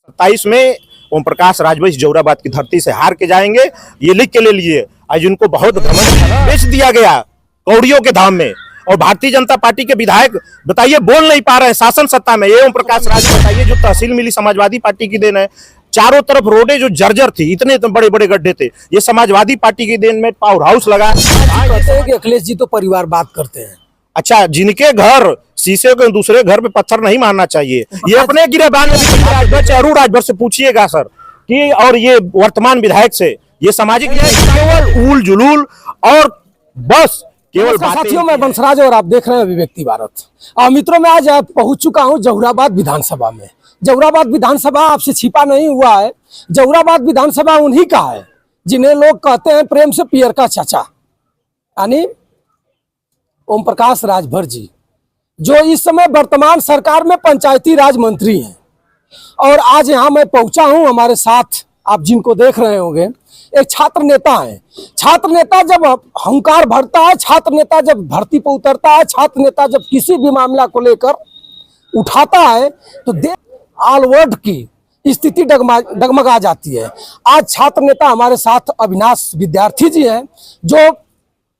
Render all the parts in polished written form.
27 में ओम प्रकाश राजभर जौराबाद की धरती से हार के जाएंगे, ये लिख के ले लिए। आज इनको बहुत घमंड बेच दिया गया कौड़ियों के धाम में, और भारतीय जनता पार्टी के विधायक बताइए बोल नहीं पा रहे हैं शासन सत्ता में। ये ओम प्रकाश राजभर बताइए, जो तहसील मिली समाजवादी पार्टी की देन है। चारों तरफ रोडें जो जर्जर थी, इतने बड़े बड़े गड्ढे थे, ये समाजवादी पार्टी की देन में पावर हाउस लगा। कहते हैं कि अखिलेश जी तो परिवार बात करते हैं। अच्छा, जिनके घर शीशे के दूसरे घर पे पत्थर नहीं मारना चाहिए। ये अपने गिरेबान में राजभर अरुण राजभर से पूछिएगा सर कि, और ये वर्तमान विधायक से, ये सामाजिक केवल ऊल जुलूल और बस केवल साथियों, मैं बंसराज और आप देख रहे हैं अभिव्यक्ति भारत। मित्रों, मैं आज पहुंच चुका हूं जौराबाद विधानसभा में। जौराबाद विधानसभा आपसे छिपा नहीं हुआ है। जौराबाद विधानसभा उन्हीं का है जिन्हें लोग कहते हैं प्रेम से पियर का चाचा, यानी ओम प्रकाश राजभर जी, जो इस समय वर्तमान सरकार में पंचायती राज मंत्री हैं। और आज यहाँ मैं पहुंचा हूं, हमारे साथ आप जिनको देख रहे होंगे एक छात्र नेता है। छात्र नेता जब हंकार भरता है, छात्र नेता जब धरती पर उतरता है, छात्र नेता जब किसी भी मामला को लेकर उठाता है तो देश ऑल वर्ल्ड की स्थिति डगमगा जाती है। आज छात्र नेता हमारे साथ अविनाश विद्यार्थी जी हैं, जो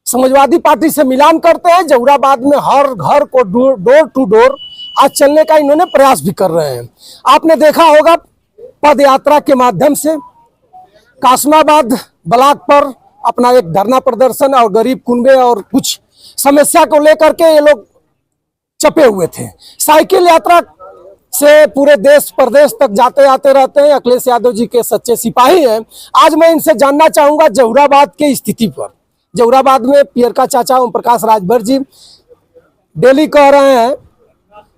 समाजवादी पार्टी से मिलान करते हैं। जौराबाद में हर घर को डोर टू डोर आज चलने का इन्होंने प्रयास भी कर रहे हैं। आपने देखा होगा पद यात्रा के माध्यम से कासमाबाद ब्लॉक पर अपना एक धरना प्रदर्शन और गरीब कुनबे और कुछ समस्या को लेकर के ये लोग चपे हुए थे। साइकिल यात्रा से पूरे देश प्रदेश तक जाते आते रहते हैं। अखिलेश यादव जी के सच्चे सिपाही हैं। आज मैं इनसे जानना चाहूंगा जौराबाद की स्थिति पर। जौराबाद में पियर का चाचा ओम प्रकाश राजभर जी डेली कह रहे हैं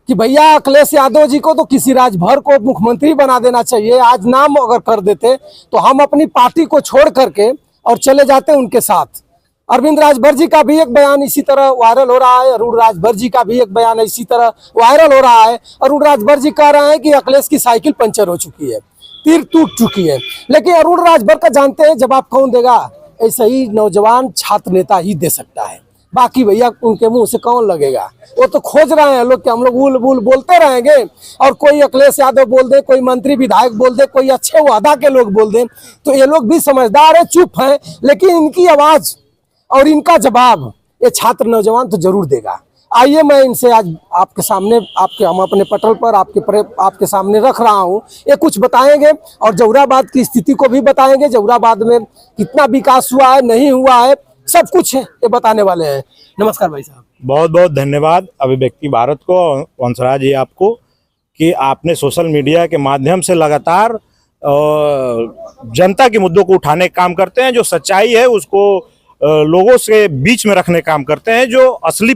कि भैया अखिलेश यादव जी को तो किसी राजभर को मुख्यमंत्री बना देना चाहिए। आज नाम अगर कर देते तो हम अपनी पार्टी को छोड़ करके और चले जाते उनके साथ। अरविंद राजभर जी का भी एक बयान इसी तरह वायरल हो रहा है। अरुण राजभर जी का भी एक बयान इसी तरह वायरल हो रहा है। अरुण राजभर जी कह रहे हैं कि अखिलेश की साइकिल पंचर हो चुकी है, तीर टूट चुकी है। लेकिन अरुण राजभर का जानते हैं जवाब कौन देगा? ऐसा ही नौजवान छात्र नेता ही दे सकता है। बाकी भैया उनके मुंह से कौन लगेगा? वो तो खोज रहे हैं लोग कि हम लोग उल बुल बोलते रहेंगे और कोई अखिलेश यादव बोल दे, कोई मंत्री विधायक बोल दे, कोई अच्छे वादा के लोग बोल दे तो ये लोग भी समझदार है, चुप हैं। लेकिन इनकी आवाज और इनका जवाब ये छात्र नौजवान तो जरूर देगा। आइए मैं इनसे आज आपके सामने, हम अपने पटल पर आपके सामने रख रहा हूं। ये कुछ बताएंगे और जौराबाद की स्थिति को भी बताएंगे। जौराबाद में कितना विकास हुआ है, नहीं हुआ है, सब कुछ है ये बताने वाले हैं। नमस्कार भाई साहब। बहुत बहुत धन्यवाद अभिव्यक्ति भारत को, वंशराज जी आपको, कि आपने सोशल मीडिया के माध्यम से लगातार जनता के मुद्दों को उठाने का काम करते हैं। जो सच्चाई है उसको लोगों से बीच में रखने का काम करते हैं। जो असली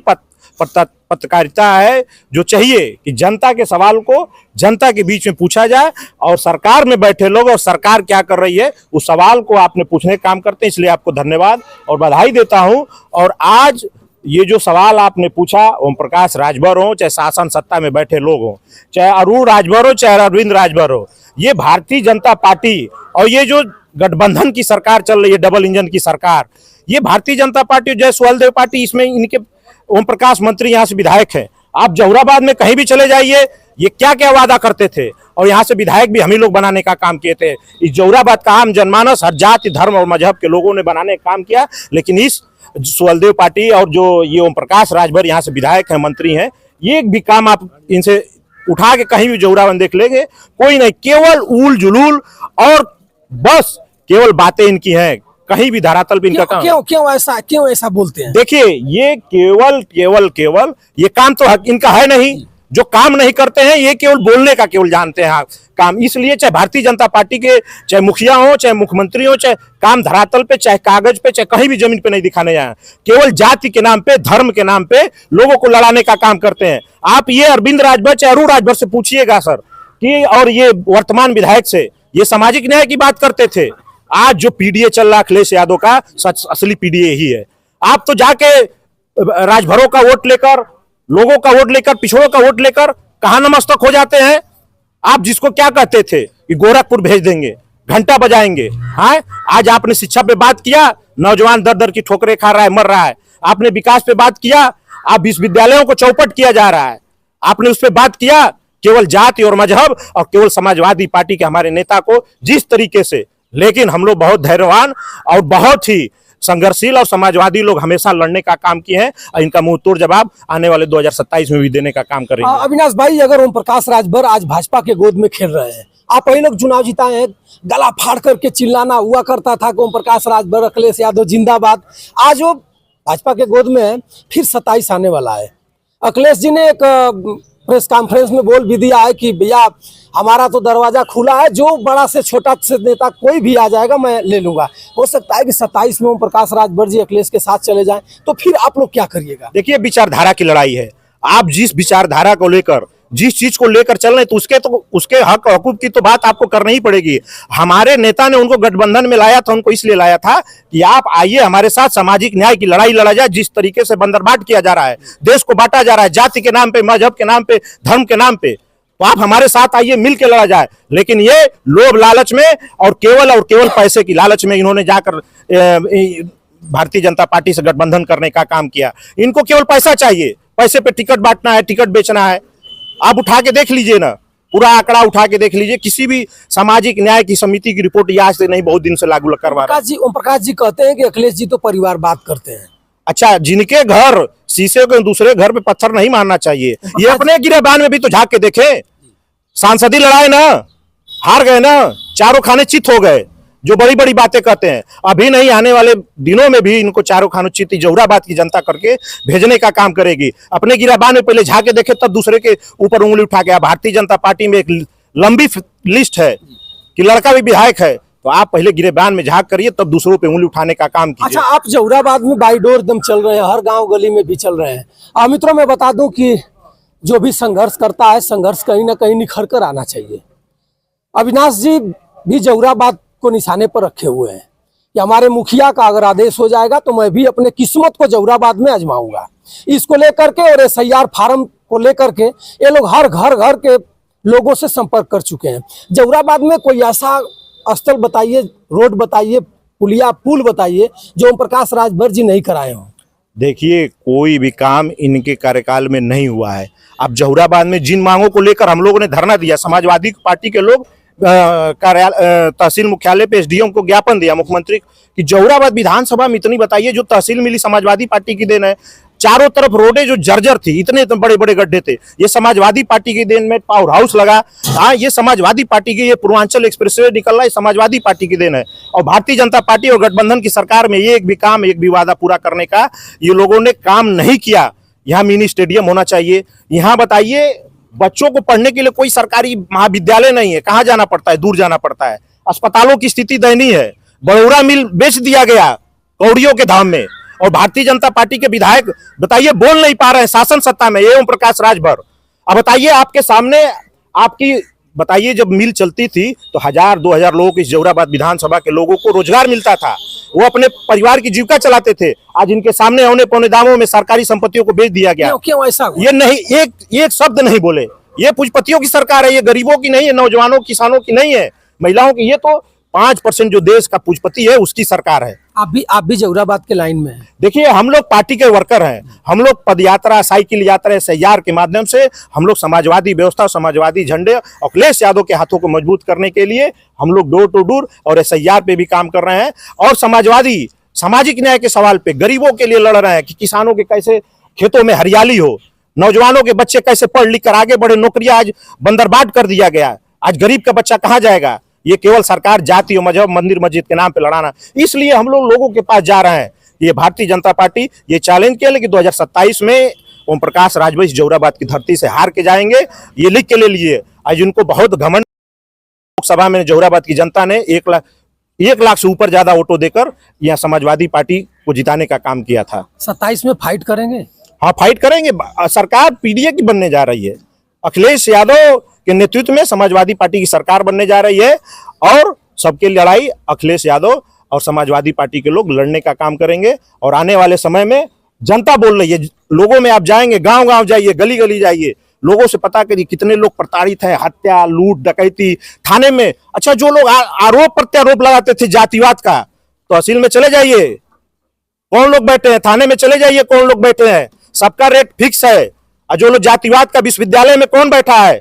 पत्रकारिता है, जो चाहिए कि जनता के सवाल को जनता के बीच में पूछा जाए और सरकार में बैठे लोग और सरकार क्या कर रही है उस सवाल को आपने पूछने का काम करते हैं। इसलिए आपको धन्यवाद और बधाई देता हूं। और आज ये जो सवाल आपने पूछा, ओम प्रकाश राजभर हो, चाहे शासन सत्ता में बैठे लोग हो, चाहे अरुण राजभर हो, चाहे अरविंद राजभर हो, ये भारतीय जनता पार्टी और ये जो गठबंधन की सरकार चल रही है, डबल इंजन की सरकार, ये भारतीय जनता पार्टी, जय सुहेलदेव पार्टी, इसमें इनके ओम प्रकाश मंत्री यहाँ से विधायक हैं। आप जौराबाद में कहीं भी चले जाइए, ये क्या क्या वादा करते थे और यहाँ से विधायक भी हम ही लोग बनाने का काम किए थे। इस जौराबाद का आम जनमानस हर जाति धर्म और मजहब के लोगों ने बनाने का काम किया। लेकिन इस सुहेलदेव पार्टी और जो ये ओम प्रकाश राजभर यहाँ से विधायक हैं, मंत्री हैं, ये एक भी काम आप इनसे उठा के कहीं भी जौराबाद देख लेंगे, कोई नहीं, केवल ऊल जुलूल और बस केवल बातें इनकी हैं। कहीं भी धरातल पे इनका काम क्यों ऐसा बोलते हैं? देखिए, ये केवल ये काम तो इनका है नहीं। जो काम नहीं करते हैं ये केवल बोलने का केवल जानते हैं काम। इसलिए चाहे भारतीय जनता पार्टी के चाहे मुखिया हो, चाहे मुख्यमंत्री हो, चाहे काम धरातल पे, चाहे कागज पे, चाहे कहीं भी जमीन पे नहीं दिखाने जाए, केवल जाति के नाम पे, धर्म के नाम पे लोगों को लड़ाने का काम करते हैं। आप ये अरविंद राजभर चाहे अरुण राजभर से पूछिएगा सर कि, और ये वर्तमान विधायक से, ये सामाजिक न्याय की बात करते थे। आज जो पीडीए चल रहा अखिलेश यादव का, सच असली पीडीए ही है। आप तो जाके राजभरों का वोट लेकर, लोगों का वोट लेकर, पिछड़ों का वोट लेकर कहां नमस्तक हो जाते हैं। आप जिसको क्या कहते थे कि गोरखपुर भेज देंगे, घंटा बजाएंगे, हाँ, आज आपने शिक्षा पे बात किया, नौजवान दर दर की ठोकरें खा रहा है, मर रहा है। आपने विकास पे बात किया, आप विश्वविद्यालयों को चौपट किया जा रहा है। आपने उस पर बात किया केवल जाति और मजहब और केवल समाजवादी पार्टी के हमारे नेता को जिस तरीके से, लेकिन हम लोग बहुत धैर्यवान और बहुत ही संघर्षशील और समाजवादी लोग हमेशा लड़ने का काम किए हैं और इनका मुंह तोड़ जवाब आने वाले 2027 में भी देने का काम करेंगे। अविनाश भाई, अगर ओम प्रकाश राजभर आज भाजपा के गोद में खेल रहे हैं, आप वही लोग चुनाव जिताए हैं, गला फाड़ करके चिल्लाना हुआ करता था कि ओम प्रकाश राजभर, अखिलेश यादव जिंदाबाद। आज वो भाजपा के गोद में है, फिर 27 आने वाला है। अखिलेश जी ने एक प्रेस कॉन्फ्रेंस में बोल भी दिया है कि भैया हमारा तो दरवाजा खुला है, जो बड़ा से छोटा से नेता कोई भी आ जाएगा मैं ले लूंगा। हो सकता है कि 27 में ओम प्रकाश राजभर जी अखिलेश के साथ चले जाएं, तो फिर आप लोग क्या करिएगा? देखिए, विचारधारा की लड़ाई है। आप जिस विचारधारा को लेकर, जिस चीज को लेकर चल रहे, तो उसके हक हकूक की तो बात आपको करनी ही पड़ेगी। हमारे नेता ने उनको गठबंधन में लाया था, उनको इसलिए लाया था कि आप आइए हमारे साथ सामाजिक न्याय की लड़ाई लड़ा जाए। जिस तरीके से बंदरबाट किया जा रहा है, देश को बांटा जा रहा है जाति के नाम पे, मजहब के नाम पे, धर्म के नाम पे, तो आप हमारे साथ आइए, मिलकर लड़ा जाए। लेकिन ये लोभ लालच में और केवल पैसे की लालच में इन्होंने जाकर भारतीय जनता पार्टी से गठबंधन करने का काम किया। इनको केवल पैसा चाहिए, पैसे पे टिकट बांटना है, टिकट बेचना है। आप उठा के देख लीजिए ना, पूरा आंकड़ा उठा के देख लीजिए, किसी भी सामाजिक न्याय की समिति की रिपोर्ट आज से नहीं, बहुत दिन से लागू करवा रहा है। ओम प्रकाश जी कहते हैं कि अखिलेश जी तो परिवार बात करते हैं। अच्छा, जिनके घर शीशे के दूसरे घर पे पत्थर नहीं मारना चाहिए। ये अपने गिरेबान में भी तो झांक के देखे। सांसदी लड़ाए ना, हार गए ना, चारों खाने चित हो गए। जो बड़ी बड़ी बातें कहते हैं, अभी नहीं आने वाले दिनों में भी इनको चारों खानों चित जौहराबाद की जनता करके भेजने का काम करेगी। अपने गिराबान में पहले झांके देखे, तब दूसरे के ऊपर उंगली उठा के। भारतीय जनता पार्टी में एक लंबी लिस्ट है कि लड़का भी विधायक है, तो आप पहले गिरेबान में झांक करिए, तब दूसरों पे उंगली उठाने का काम कीजिए। अच्छा, आप जौहराबाद में बाईडोर एकदम चल रहे हैं, हर गांव गली में भी चल रहे हैं। मित्रों, मैं बता दूं कि जो भी संघर्ष करता है, संघर्ष कहीं ना कहीं निखर कर आना चाहिए। अविनाश जी भी जौहराबाद को निशाने पर रखे हुए हैं कि हमारे मुखिया का अगर आदेश हो जाएगा तो मैं भी अपने किस्मत को जौहराबाद में आजमाऊंगा। इसको लेकर के और SIR फार्म को लेकर के ये लोग हर घर के लोगों से संपर्क कर चुके हैं। जौहराबाद में कोई ऐसा स्थल बताइए, रोड बताइए, पुल बताइए जो ओम प्रकाश राजभर जी नहीं कराए हों। देखिए, कोई भी काम इनके कार्यकाल में नहीं हुआ है। अब जौहराबाद में जिन मांगों को लेकर हम लोगों ने धरना दिया, समाजवादी पार्टी के लोग कार्यालय, तहसील मुख्यालय पे SDM को ज्ञापन दिया मुख्यमंत्री कि जौहराबाद विधानसभा में इतनी बताइए, जो तहसील मिली समाजवादी पार्टी की देन है। चारों तरफ रोडें जो जर्जर थी, इतने बड़े बड़े गड्ढे थे, ये समाजवादी पार्टी की देन में पावर हाउस लगा। हाँ, ये समाजवादी पार्टी की, ये पूर्वांचल एक्सप्रेसवे निकल रहा है, समाजवादी पार्टी की देन है। और भारतीय जनता पार्टी और गठबंधन की सरकार में ये एक भी काम, एक भी वादा पूरा करने का ये लोगों ने काम नहीं किया। यहाँ मिनी स्टेडियम होना चाहिए। यहाँ बताइए, बच्चों को पढ़ने के लिए कोई सरकारी महाविद्यालय नहीं है, कहाँ जाना पड़ता है, दूर जाना पड़ता है। अस्पतालों की स्थिति दयनीय है। बड़ौरा मिल बेच दिया गया कौड़ियों के धाम में, और भारतीय जनता पार्टी के विधायक बताइए बोल नहीं पा रहे हैं शासन सत्ता में, ये ओम प्रकाश राजभर। अब बताइए, आपके सामने, आपकी बताइए, जब मिल चलती थी तो 1000-2000 लोगों को, इस जौहराबाद विधानसभा के लोगों को रोजगार मिलता था, वो अपने परिवार की जीविका चलाते थे। आज इनके सामने औने पौने दामों में सरकारी संपत्तियों को बेच दिया गया। क्यों ऐसा हुआ? ये नहीं, एक शब्द नहीं बोले। ये पूंजीपतियों की सरकार है, ये गरीबों की नहीं है, नौजवानों, किसानों की नहीं है, महिलाओं की। ये तो 5% जो देश का पूंजीपति है उसकी सरकार है। आप भी जौहराबाद के लाइन में हैं। देखिए, हम लोग पार्टी के वर्कर हैं। हम लोग पद यात्रा, साइकिल यात्रा, SIR के माध्यम से हम लोग समाजवादी व्यवस्था, समाजवादी झंडे अखिलेश यादव के हाथों को मजबूत करने के लिए हम लोग डोर टू डोर और SIR पे भी काम कर रहे हैं। और समाजवादी सामाजिक न्याय के सवाल पे गरीबों के लिए लड़ रहे हैं कि किसानों के कैसे खेतों में हरियाली हो, नौजवानों के बच्चे कैसे पढ़ लिख कर आगे बढ़े। नौकरियां आज बंदरबाट कर दिया गया। आज गरीब का बच्चा कहाँ जाएगा? ये केवल सरकार जाति और मजहब, मंदिर मस्जिद के नाम पे लड़ाना। इसलिए हम लोगों के पास जा रहे हैं। ये भारतीय जनता पार्टी ये चैलेंज किया कि 2027 में ओम प्रकाश राजभर जौहराबाद की धरती से हार के जाएंगे। ये लिख के ले लीजिए। आज उनको बहुत घमंड, लोकसभा में जौहराबाद की जनता ने 1 लाख से ऊपर ज्यादा वोटों देकर यहाँ समाजवादी पार्टी को जिताने का काम किया था। 27 में फाइट करेंगे? हाँ, फाइट करेंगे। सरकार PDA की बनने जा रही है। अखिलेश यादव के नेतृत्व में समाजवादी पार्टी की सरकार बनने जा रही है, और सबके लड़ाई अखिलेश यादव और समाजवादी पार्टी के लोग लड़ने का काम करेंगे। और आने वाले समय में जनता बोल रही है, लोगों में आप जाएंगे, गांव गांव जाइए, गली गली जाइए, लोगों से पता करिए कितने लोग प्रताड़ित हैं, हत्या, लूट, डकैती थाने में। अच्छा, जो लोग आरोप प्रत्यारोप लगाते थे जातिवाद का, तहसील में चले जाइए, कौन लोग बैठे हैं, थाने में चले जाइए, कौन लोग बैठे हैं, सबका रेट फिक्स है। और जो लोग जातिवाद का विश्वविद्यालय में कौन बैठा है,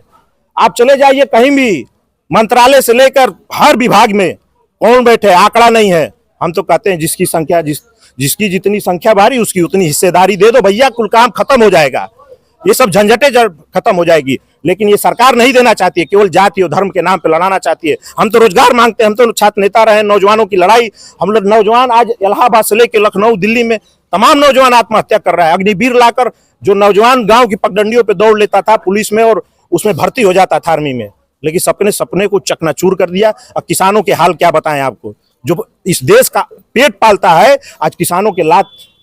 आप चले जाइए कहीं भी, मंत्रालय से लेकर हर विभाग में कौन बैठे, आंकड़ा नहीं है। हम तो कहते हैं जिसकी संख्या जिसकी जितनी संख्या भारी उसकी उतनी हिस्सेदारी दे दो भैया, कुल काम खत्म हो जाएगा, ये सब झंझटें खत्म हो जाएगी। लेकिन ये सरकार नहीं देना चाहती है, केवल जाति और धर्म के नाम पे लड़ाना चाहती है। हम तो रोजगार मांगते हैं, हम तो छात्र नेता रहे, नौजवानों की लड़ाई, हम लोग नौजवान आज इलाहाबाद से लेकर लखनऊ दिल्ली में तमाम नौजवान आत्महत्या कर रहा है। अग्निवीर लाकर जो नौजवान गांव की पगडंडियों पे दौड़ लेता था पुलिस में और उसमें भर्ती हो जाता था आर्मी में, लेकिन सपने को चकनाचूर कर दिया। अब किसानों के हाल क्या बताएं आपको, जो इस देश का पेट पालता है, आज किसानों के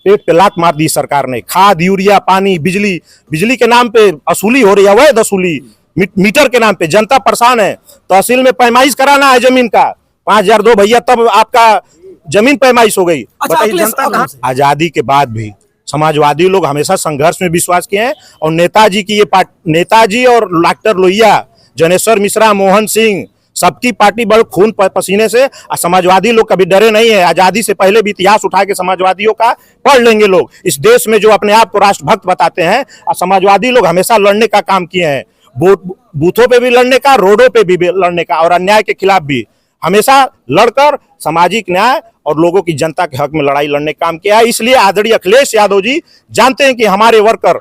पेट पे लात मार दी सरकार ने। खाद, यूरिया, पानी, बिजली के नाम पे वसूली हो रही है, अवैध वसूली, मीटर के नाम पे जनता परेशान है। तहसील में पैमाइश कराना है जमीन का, 5,000 दो भैया, तब आपका जमीन पैमाइश हो गई। बताइए जनता। आजादी के बाद भी समाजवादी लोग हमेशा संघर्ष में विश्वास किए हैं, और नेताजी की ये नेताजी और डॉक्टर लोहिया, जनेश्वर मिश्रा, मोहन सिंह, सबकी पार्टी बड़ खून पसीने से, समाजवादी लोग कभी डरे नहीं है। आजादी से पहले भी इतिहास उठा के समाजवादियों का पढ़ लेंगे लोग। इस देश में जो अपने आप को राष्ट्रभक्त बताते हैं, समाजवादी लोग हमेशा लड़ने का काम किए हैं, बूथों पे भी लड़ने का, रोडों पे भी लड़ने का, और अन्याय के खिलाफ भी हमेशा लड़कर सामाजिक न्याय और लोगों की जनता के हक में लड़ाई लड़ने का काम किया है। इसलिए आदरणीय अखिलेश यादव जी जानते हैं कि हमारे वर्कर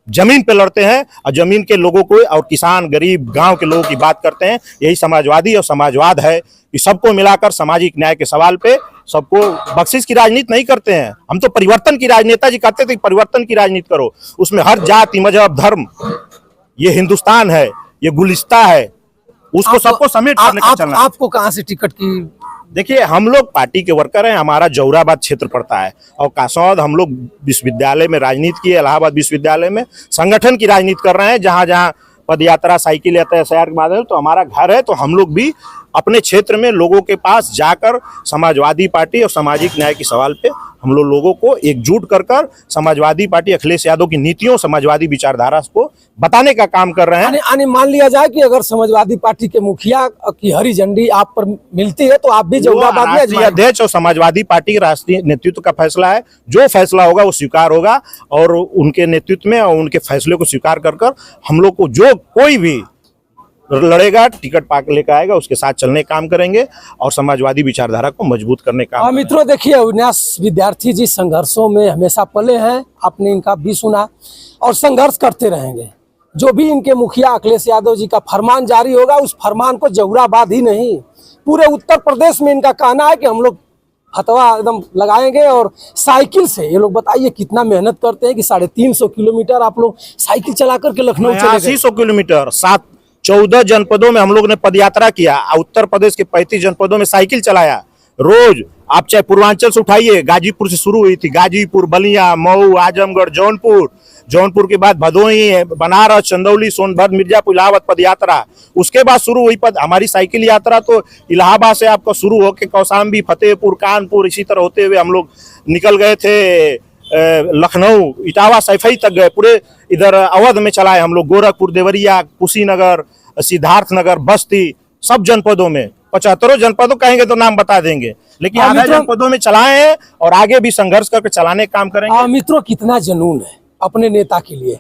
जमीन पे लड़ते हैं और जमीन के लोगों को और किसान, गरीब, गांव के लोगों की बात करते हैं। यही समाजवादी और समाजवाद है कि सबको मिलाकर सामाजिक न्याय के सवाल पे सबको, बख्शिश की राजनीति नहीं करते हैं हम तो परिवर्तन की राजनीति जी कहते थे, परिवर्तन की राजनीति करो, उसमें हर जाति, मजहब, धर्म, ये हिंदुस्तान है, ये गुलिस्ता है, उसको सबको समेट करने का चलना। आपको कहां से टिकट की? देखिए, हम लोग पार्टी के वर्कर हैं, हमारा जौहराबाद क्षेत्र पड़ता है, और कासौद हम लोग विश्वविद्यालय में राजनीति की, इलाहाबाद विश्वविद्यालय में संगठन की राजनीति कर रहे हैं। जहां जहां पद यात्रा, साइकिल यात्रा, एसआईआर के माध्यम तो हमारा घर है, तो हम लोग भी अपने क्षेत्र में लोगों के पास जाकर समाजवादी पार्टी और सामाजिक न्याय के सवाल पे हम लोगों को एकजुट कर समाजवादी पार्टी अखिलेश यादव की नीतियों, समाजवादी विचारधारा को बताने का काम कर रहे हैं। मान लिया जाए कि अगर समाजवादी पार्टी के मुखिया की हरी झंडी आप पर मिलती है तो आप भी जौहराबाद में राष्ट्रीय अध्यक्ष और समाजवादी पार्टी के राष्ट्रीय नेतृत्व का फैसला है, जो फैसला होगा वो स्वीकार होगा, और उनके नेतृत्व में और उनके फैसले को स्वीकार कर हम लोग को जो कोई भी लड़ेगा, टिकट पाक लेकर आएगा, उसके साथ चलने काम करेंगे और समाजवादी विचारधारा को मजबूत करने का। मित्रों देखिए, अविनाश विद्यार्थी जी संघर्षों में हमेशा पले हैं, आपने इनका भी सुना और संघर्ष करते रहेंगे। जो भी इनके मुखिया अखिलेश यादव जी का फरमान जारी होगा, उस फरमान को जौहराबाद ही नहीं पूरे उत्तर प्रदेश में इनका कहना है कि हम लोग फतवा एकदम लगाएंगे। और साइकिल से ये लोग बताइए कितना मेहनत करते हैं कि 350 किलोमीटर आप लोग साइकिल चला करके लखनऊ चले गए। 80 किलोमीटर 14 जनपदों में हम लोग ने पदयात्रा किया, उत्तर प्रदेश के 35 जनपदों में साइकिल चलाया रोज। आप चाहे पूर्वांचल से उठाइए, गाजीपुर से शुरू हुई थी, गाजीपुर, बलिया, मऊ, आजमगढ़, जौनपुर के बाद भदोही, बनारस, चंदौली, सोनभद्र, मिर्जापुर, इलाहाबाद पदयात्रा, उसके बाद शुरू हुई हमारी साइकिल यात्रा तो इलाहाबाद से आपका शुरू होकर कौशाम्बी, फतेहपुर, कानपुर, इसी तरह होते हुए हम लोग निकल गए थे लखनऊ, इटावा, सैफई तक गए, पूरे इधर अवध में चलाए हम लोग, गोरखपुर, देवरिया, कुशीनगर, सिद्धार्थनगर, बस्ती, सब जनपदों में 75 जनपदों कहेंगे तो नाम बता देंगे, लेकिन आधा जनपदों में चलाए हैं और आगे भी संघर्ष करके चलाने का काम करेंगे। मित्रों, कितना जुनून है अपने नेता के लिए।